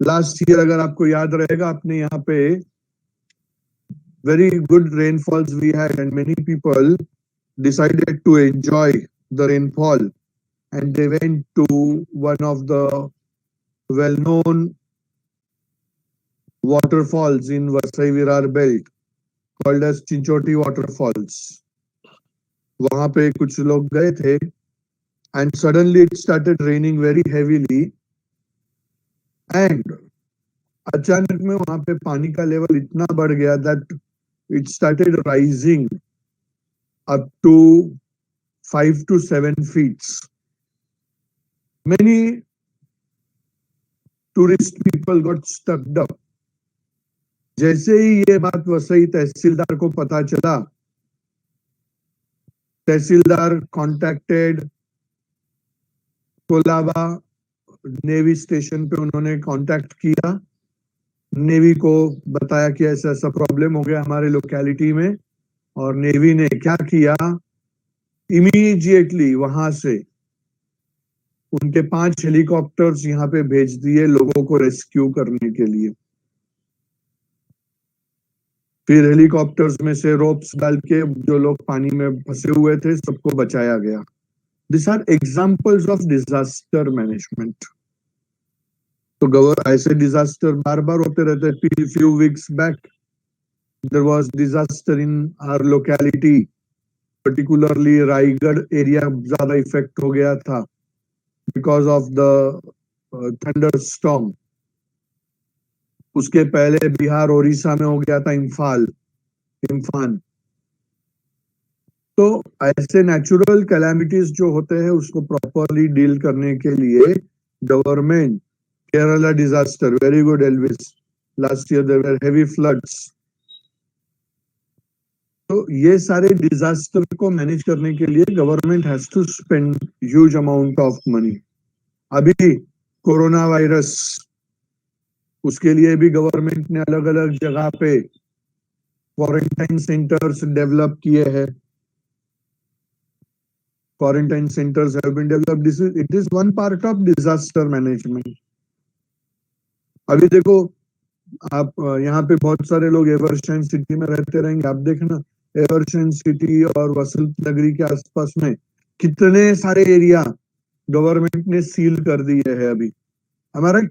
Last year अगर आपको याद रहेगा, अपने यहाँ पे very good rainfalls we had, and many people decided to enjoy the rainfall, and they went to one of the well-known waterfalls in Vasai Virar belt called as Chinchoti waterfalls. वहां पे कुछ लोग गए थे, and suddenly it started raining very heavily, and अचानक में वहां पे पानी का लेवल इतना बढ़ गया that it started rising up to 5 to 7 feet. Many tourist people got stuck up. जैसे ही ये बात वसई तहसीलदार को पता चला, तहसीलदार कॉन्टैक्टेड कोलाबा नेवी स्टेशन पे, उन्होंने कांटेक्ट किया, नेवी को बताया कि ऐसा ऐसा प्रॉब्लम हो गया हमारे लोकेलिटी में, और नेवी ने क्या किया, इमीडिएटली वहां से उनके 5 हेलीकॉप्टर्स यहाँ पे भेज दिए लोगों को रेस्क्यू करने के लिए। फिर हेलीकॉप्टर्स में से रोप्स डाल के जो लोग पानी में फंसे हुए थे सबको बचाया गया। This are examples of disaster management. तो ऐसे डिजास्टर बार बार होते रहते। Few weeks back there was disaster in our locality, particularly Raigarh area ज्यादा इफेक्ट हो गया था because of the thunder storm. उसके पहले बिहार उड़ीसा में हो गया था इम्फान। तो ऐसे नेचुरल कैलामिटीज जो होते हैं उसको प्रॉपरली डील करने के लिए government, Kerala disaster, very good Elvis, last year there were heavy floods. तो ये सारे डिजास्टर को मैनेज करने के लिए government has to spend huge amount of money. अभी कोरोना वायरस, उसके लिए भी गवर्नमेंट ने अलग अलग जगह पे क्वारंटाइन सेंटर्स डेवलप किए हैं। Quarantine centers have been developed. It is one part of disaster management. अभी देखो, आप यहाँ पे बहुत सारे लोग एवर्शन सिटी में रहते रहेंगे, आप देखना एवर्शन सिटी और वसंत नगरी के आसपास में कितने सारे एरिया गवर्नमेंट ने सील कर दिए हैं अभी। हमारा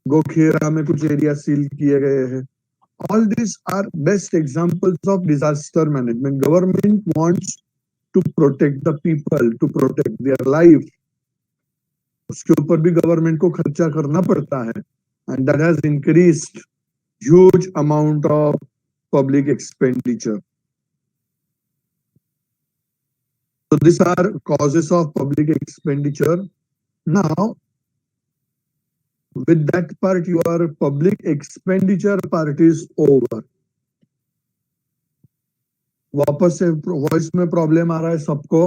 गोखेरा में कुछ एरिया सील किए गए हैं। All these are best examples of disaster management. Government wants to protect the people, to protect their life. उसके ऊपर भी गवर्नमेंट को खर्चा करना पड़ता है, and that has increased huge amount of public expenditure. So these are causes of public expenditure. Now, with that part, your public expenditure part is over. वापस से वॉइस में प्रॉब्लम आ रहा है सबको?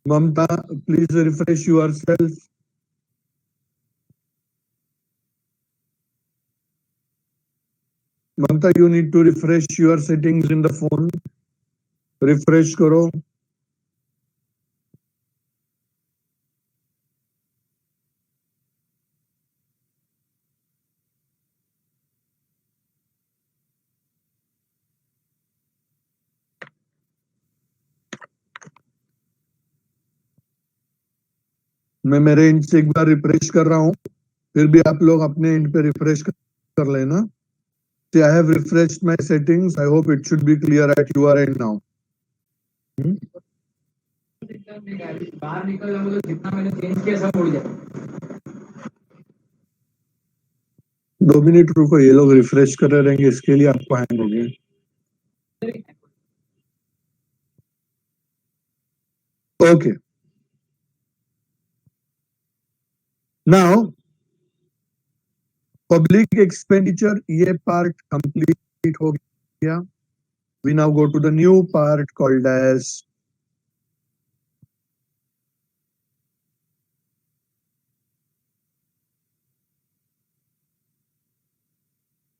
Mamta, please refresh yourself. Mamta, you need to refresh your settings in the phone. Refresh करो। मैं मेरे and से एक बार रिफ्रेश कर रहा हूँ, फिर भी आप लोग अपने एंड पे रिफ्रेश कर लेना। See, I have refreshed my settings. I hope it should be clear at your end now. बाहर निकल जाओगे तो जितना मैंने चेंज किया सब उड़ जाएगा। 2 मिनट रुको, ये लोग रिफ्रेश कर रहे रहेंगे, इसके लिए आपको हैंग हो गया। ओके, नाउ पब्लिक एक्सपेंडिचर ये पार्ट कंप्लीट हो गया। We now go to the new part called as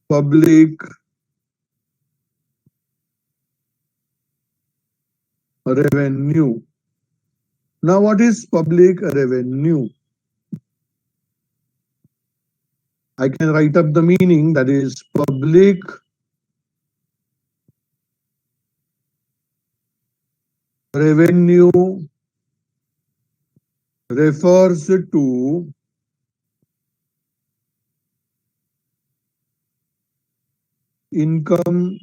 public revenue. Now, what is public revenue? I can write up the meaning, that is public revenue refers to income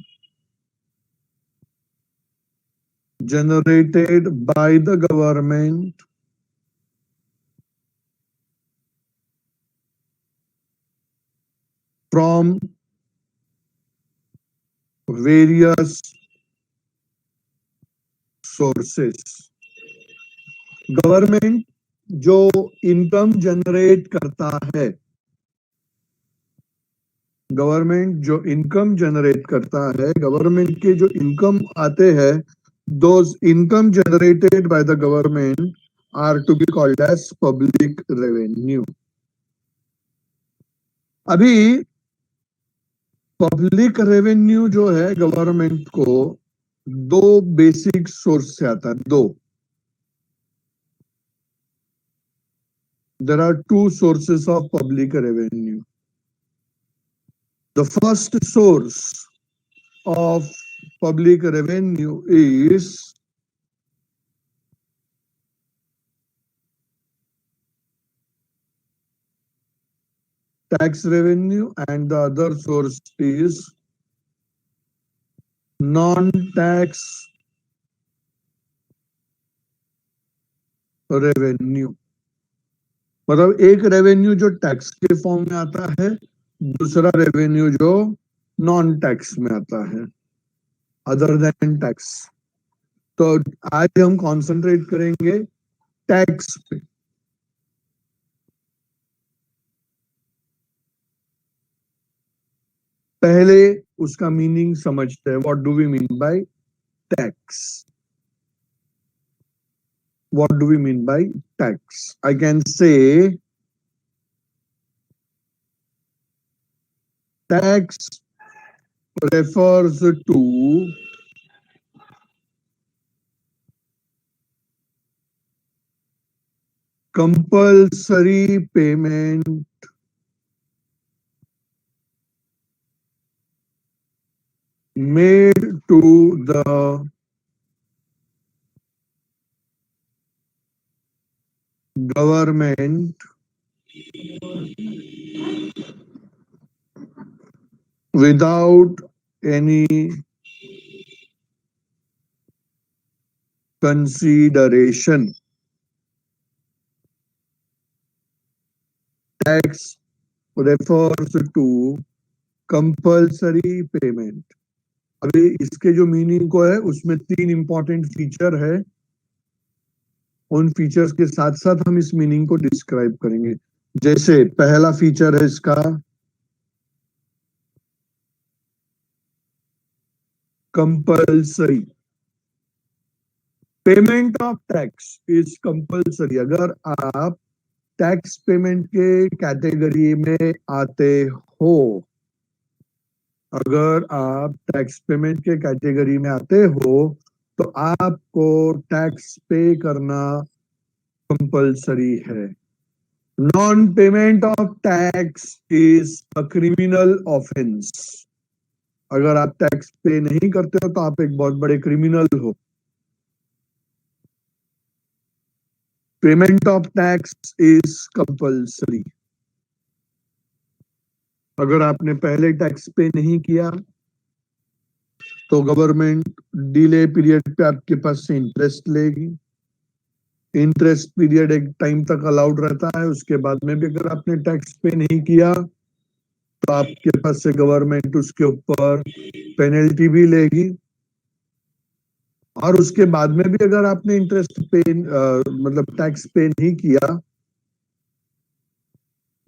generated by the government from various sources. Government जो income generate करता है, government जो income generate करता है, government के जो income आते हैं, those income generated by the government are to be called as public revenue. अभी पब्लिक रेवेन्यू जो है गवर्नमेंट को दो बेसिक सोर्स से आता है, दो. There are two sources of public revenue. The first source of public revenue is tax revenue, and the other source is non-tax revenue. मतलब एक रेवेन्यू जो टैक्स के फॉर्म में आता है, दूसरा रेवेन्यू जो नॉन टैक्स में आता है, अदर देन टैक्स. तो आज हम कंसंट्रेट करेंगे टैक्स पे. पहले उसका मीनिंग समझते हैं. What do we mean by tax? What do we mean by tax? I can say tax refers to compulsory payment made to the government without any consideration. Tax refers to compulsory payment. अभी इसके जो meaning को है उसमें तीन important feature है. उन features के साथ साथ हम इस मीनिंग को डिस्क्राइब करेंगे. जैसे पहला फीचर है इसका compulsory. Payment of tax is compulsory. अगर आप टैक्स पेमेंट के कैटेगरी में आते हो, अगर आप टैक्स पेमेंट के कैटेगरी में आते हो तो आपको टैक्स पे करना कंपल्सरी है. Non payment of tax is a criminal offence. अगर आप टैक्स पे नहीं करते हो तो आप एक बहुत बड़े क्रिमिनल हो. Payment of tax is compulsory. अगर आपने पहले टैक्स पे नहीं किया तो गवर्नमेंट डिले पीरियड पे आपके पास से इंटरेस्ट लेगी. इंटरेस्ट पीरियड एक टाइम तक अलाउड रहता है. उसके बाद में भी अगर आपने टैक्स पे नहीं किया तो आपके पास से गवर्नमेंट उसके ऊपर पेनल्टी भी लेगी. और उसके बाद में भी अगर आपने इंटरेस्ट पे मतलब टैक्स पे नहीं किया,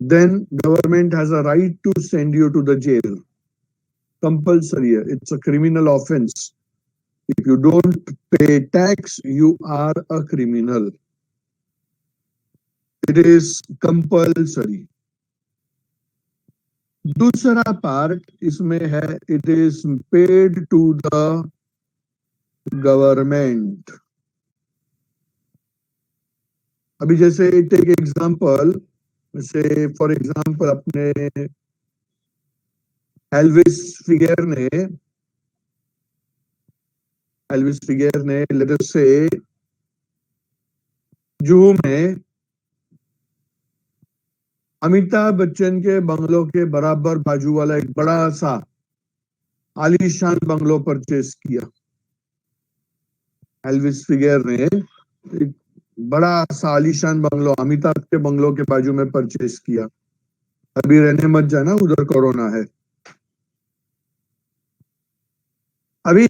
then government has a right to send you to the jail. Compulsory. It's a criminal offense. If you don't pay tax, you are a criminal. It is compulsory. दूसरा पार्ट इसमें है, it is paid to the government. अभी जैसे take example, से for example अपने Elvis figure ने let us से जुहू में अमिताभ बच्चन के बंगलों के बराबर बाजू वाला एक बड़ा सा आलीशान बंगलो परचेज किया। एल्विस फिगर ने एक बड़ा सा आलीशान बंगलो अमिताभ के बंगलो के बाजू में परचेज किया। अभी रहने मत जाना, उधर कोरोना है। अभी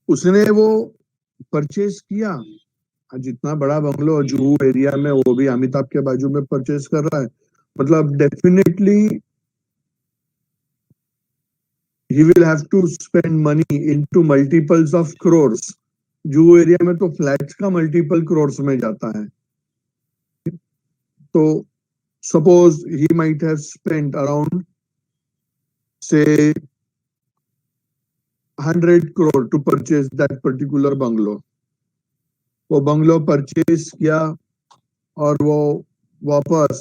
उसने वो परचेज किया, जितना बड़ा बंगलो जुहू एरिया में, वो भी अमिताभ के बाजू में परचेज कर रहा है। मतलब definitely he will have to spend money into multiples of crores। Juhu area में तो फ्लैट्स का मल्टीपल क्रोर्स में जाता है। तो suppose he might have spent around से 100 crore to purchase that particular bungalow. वो बंगलो परचेज किया और वो वापस।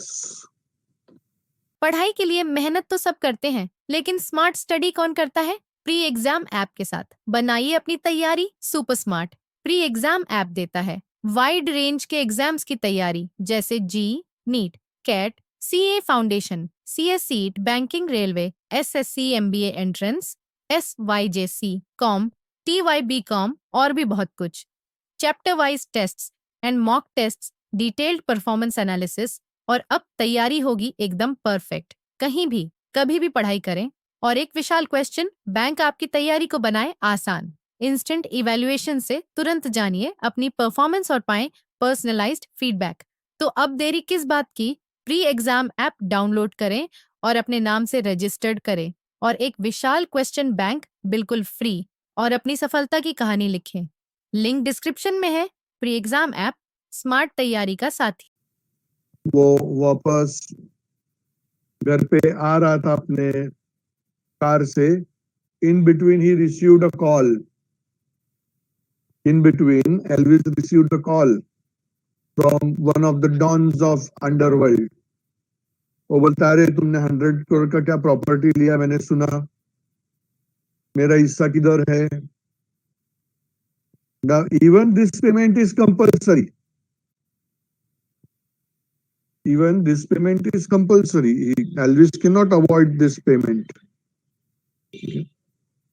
पढ़ाई के लिए मेहनत तो सब करते हैं, लेकिन स्मार्ट स्टडी कौन करता है? प्री एग्जाम ऐप के साथ बनाइए अपनी तैयारी super smart. Pre exam app देता है वाइड रेंज के एग्जाम्स की तैयारी, जैसे JEE, NEET, CAT, CA foundation, CSEET, banking, railway, SSC, MBA entrance, SYJC, com, TYBCom और भी बहुत कुछ। Chapter wise tests and mock tests, detailed performance analysis, और अब तैयारी होगी एकदम परफेक्ट। कहीं भी कभी भी पढ़ाई करें। और एक विशाल क्वेश्चन बैंक आपकी तैयारी को बनाए आसान। इंस्टेंट इवैल्यूएशन से तुरंत जानिए अपनी परफॉर्मेंस और पाएं पर्सनलाइज्ड फीडबैक। तो अब देरी किस बात की? प्री एग्जाम ऐप डाउनलोड करें और अपने नाम से रजिस्टर्ड करें और एक विशाल क्वेश्चन बैंक बिल्कुल फ्री और अपनी सफलता की कहानी लिखें। लिंक डिस्क्रिप्शन में है। प्री एग्जाम ऐप स्मार्ट तैयारी का साथी। वो वापस घर पे आ रहा था अपने कार से। In between he received a call. In between Elvis received a call from one of the dons of underworld. वो बोलता है, अरे तुमने 100 करोड़ का क्या प्रॉपर्टी लिया, मैंने सुना, मेरा हिस्सा किधर है? Even this payment is compulsory. Even this payment is compulsory. Elvis cannot avoid this payment.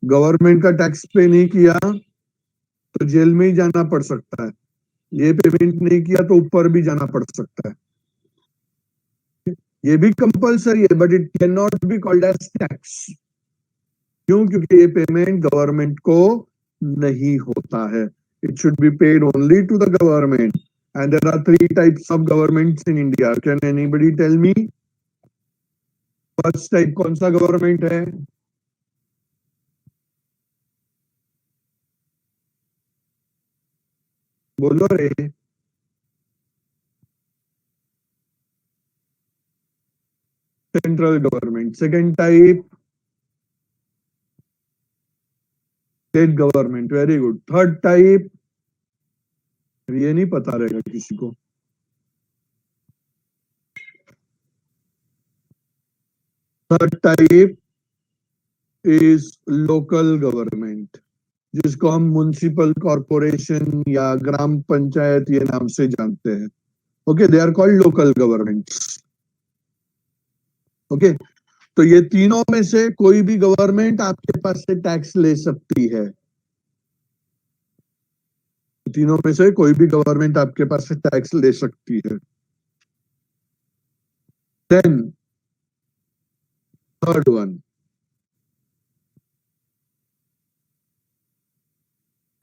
Government का टैक्स पे नहीं किया तो जेल में ही जाना पड़ सकता है। ये पेमेंट नहीं किया तो ऊपर भी जाना पड़ सकता है। ये भी कंपल्सरी है, but it can not be called as tax. क्यों? क्योंकि ये पेमेंट गवर्नमेंट को नहीं होता है। It should be paid only to the government. And there are 3 types of governments in India. Can anybody tell me? First type कौन सा government है? बोलो रे। Central government. Second type state government. Very good. Third type, ये नहीं पता रहेगा किसी को। Third type is local government, जिसको हम म्युनिसिपल कॉर्पोरेशन या ग्राम पंचायत ये नाम से जानते हैं। Okay, they are called local governments. Okay, तो ये तीनों में से कोई भी गवर्नमेंट आपके पास से टैक्स ले सकती है। तीनों में से कोई भी गवर्नमेंट आपके पास से टैक्स ले सकती है। Then third one,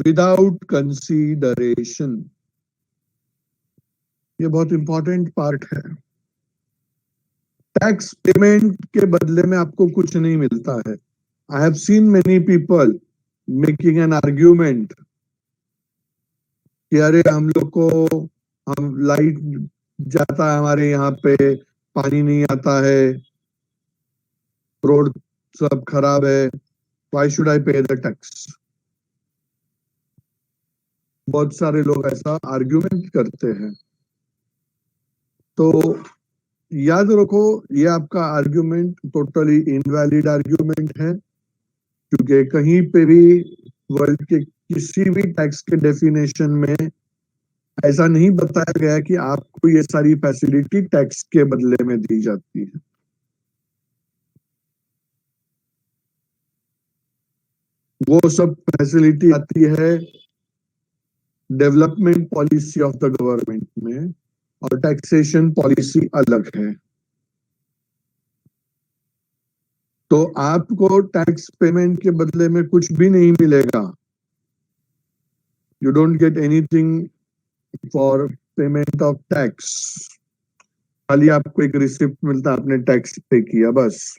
without consideration. ये बहुत इंपॉर्टेंट पार्ट है। टैक्स पेमेंट के बदले में आपको कुछ नहीं मिलता है। I have seen many people making an argument कि अरे हम लोग को, हम लाइट जाता है हमारे यहाँ पे, पानी नहीं आता है, रोड सब खराब है, व्हाई शुड आई पे द टैक्स? बहुत सारे लोग ऐसा आर्ग्यूमेंट करते हैं। तो याद रखो, ये आपका आर्ग्यूमेंट टोटली इनवैलिड आर्ग्यूमेंट है, क्योंकि कहीं पे भी वर्ल्ड के किसी भी टैक्स के डेफिनेशन में ऐसा नहीं बताया गया कि आपको ये सारी फैसिलिटी टैक्स के बदले में दी जाती है। वो सब फैसिलिटी आती है development policy of the government में, और टैक्सेशन पॉलिसी अलग है। तो आपको टैक्स पेमेंट के बदले में कुछ भी नहीं मिलेगा। You don't get anything for payment of tax. खाली आपको एक रिसिप्ट मिलता है, आपने टैक्स पे किया, बस।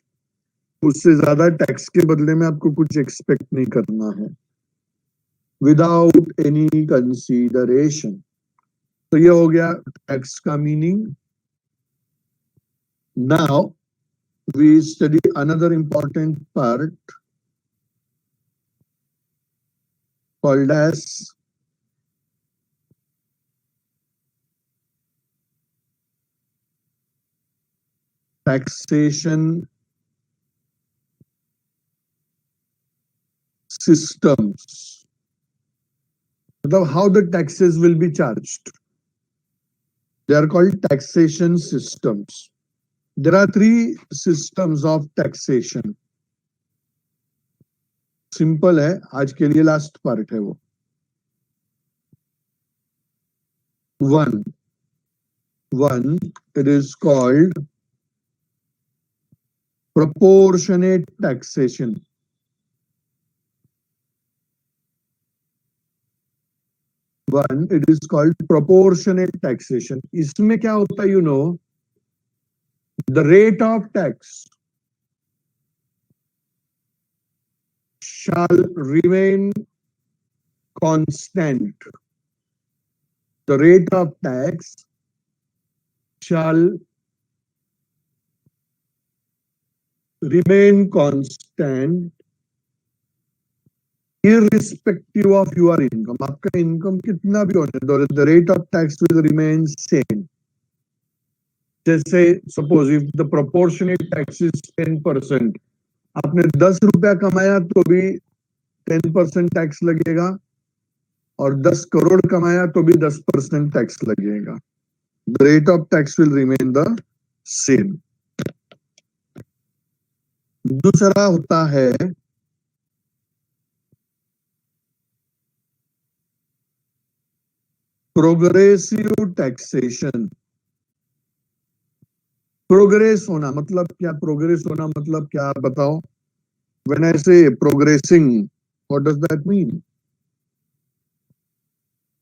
उससे ज्यादा टैक्स के बदले में आपको कुछ एक्सपेक्ट नहीं करना है, विदाउट एनी कंसीडरेशन। तो ये हो गया टैक्स का meaning. Now we study another important part called as taxation systems. मतलब how the taxes will be charged. They are called taxation systems. There are three systems of taxation. Simple है, आज के लिए लास्ट पार्ट है वो। One, it is called proportionate taxation. It is called proportionate taxation. इसमें क्या होता है, you know, the rate of tax shall remain constant. The rate of tax shall remain constant irrespective of your income. आपका income कितना भी होने दो, the rate of tax will remain same. जैसे suppose if the proportionate tax is 10%, आपने 10 रुपया कमाया तो भी 10% टैक्स लगेगा, और 10 करोड़ कमाया तो भी 10% टैक्स लगेगा। The rate of tax will remain the same. दूसरा होता है प्रोग्रेसिव टैक्सेशन। प्रोग्रेस होना मतलब क्या? प्रोग्रेस होना मतलब क्या, बताओ? When I say progressing, what does that mean?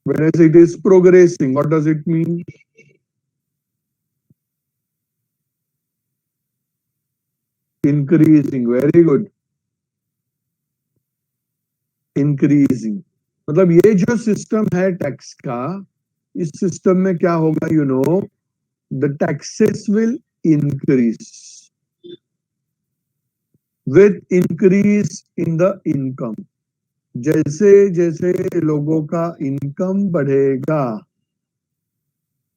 When I say it is progressing, what does it mean? Increasing. Very good. Increasing. मतलब ये जो सिस्टम है टैक्स का, इस सिस्टम में क्या होगा, you know, the taxes will increase with increase in the income. जैसे जैसे लोगों का इनकम बढ़ेगा,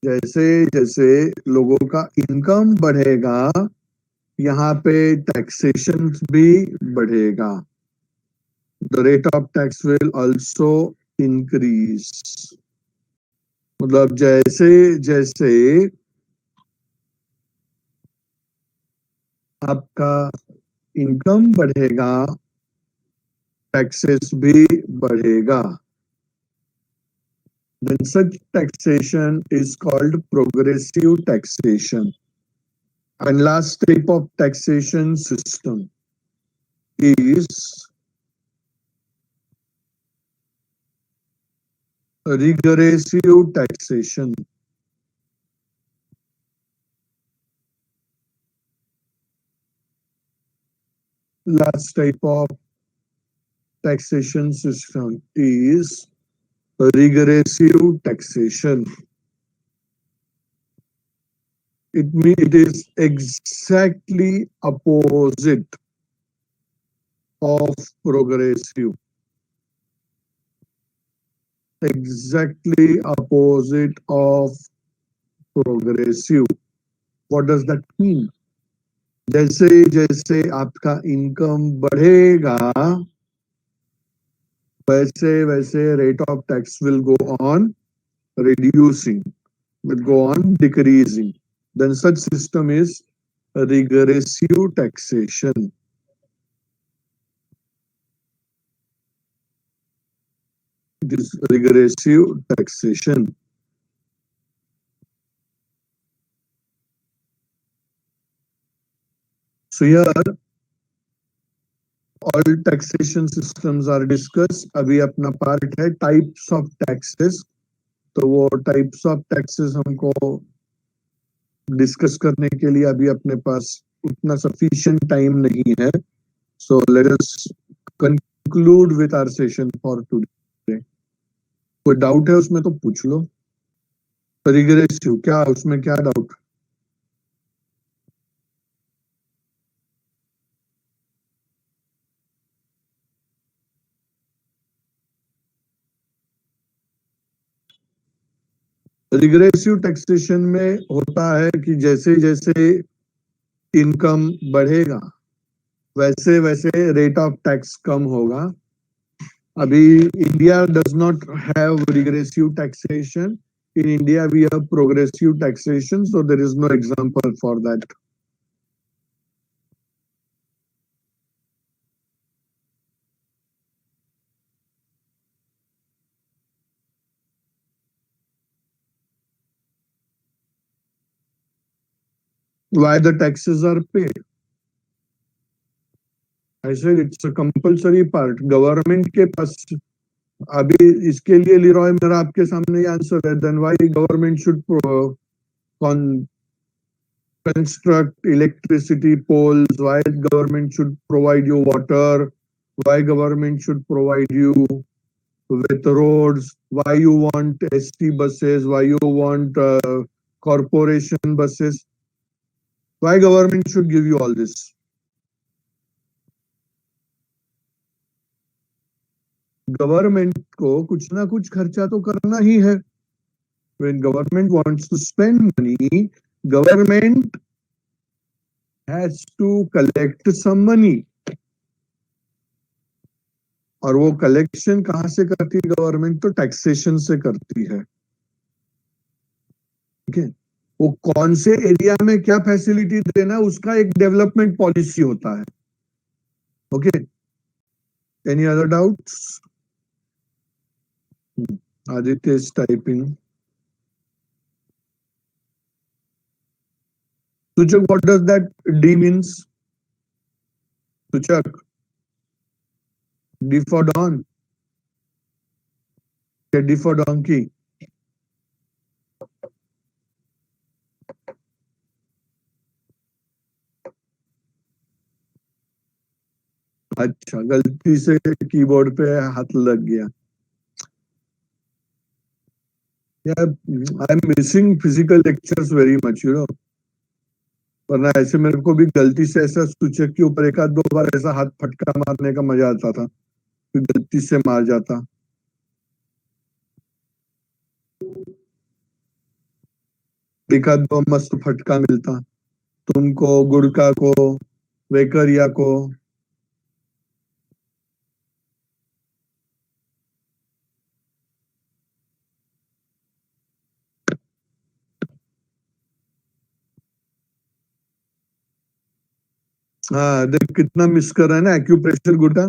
जैसे जैसे लोगों का इनकम बढ़ेगा, यहाँ पे टैक्सेशन भी बढ़ेगा। The rate of tax will also increase. मतलब जैसे जैसे आपका इनकम बढ़ेगा, टैक्सेस भी बढ़ेगा। Then such taxation is called progressive taxation. And last type of taxation system is regressive taxation. Last type of taxation system is regressive taxation. It is exactly opposite of progressive. Exactly opposite of progressive. What does that mean? जैसे जैसे आपका income बढ़ेगा वैसे वैसे rate of tax will go on reducing, will go on decreasing. Then such system is regressive taxation. It is regressive taxation. So here all taxation systems are discussed. अभी अपना part है types of taxes. तो वो types of taxes हमको discuss करने के लिए अभी अपने पास उतना सफिशिएंट टाइम नहीं है. So let us conclude with our session for today. कोई डाउट है उसमें तो पूछ लो. रिग्रेसिव क्या, उसमें क्या डाउट? रिग्रेसिव टैक्सेशन में होता है कि जैसे जैसे इनकम बढ़ेगा वैसे वैसे रेट ऑफ टैक्स कम होगा. अभी India does not have regressive taxation. In India, we have progressive taxation, so there is no example for that. Why the taxes are paid? I said it's a compulsory part. Government के पास अभी इसके लिए लिरॉय मेरा आपके सामने answer है. Then why government should construct electricity poles? Why government should provide you water? Why government should provide you with roads? Why you want ST buses? Why you want corporation buses? Why government should give you all this? Government को कुछ ना कुछ खर्चा तो करना ही है. When government wants to spend money, government has to collect some money. और वो कलेक्शन कहां से करती है गवर्नमेंट? तो टैक्सेशन से करती है. ठीक है. वो कौन से एरिया में क्या फैसिलिटी देना उसका एक डेवलपमेंट पॉलिसी होता है. Okay. Any other doubts? Aditya is typing. Suchak, what does that D means? Suchak, D for Don. Okay, D for donkey. अच्छा, गलती से कीबोर्ड पे हाथ लग गया. Yeah, I'm missing physical lectures very much, you know. वरना ऐसे मेरे को भी गलती से ऐसा सूचक के ऊपर एक आध दो बार ऐसा हाथ फटका मारने का मजा आता था. फिर गलती से मार जाता. एक आध दो मस्त फटका मिलता तुमको, गुड़का को, वेकरिया को. हाँ, देख कितना मिस कर रहा है ना एक्यूप्रेशर गुटा.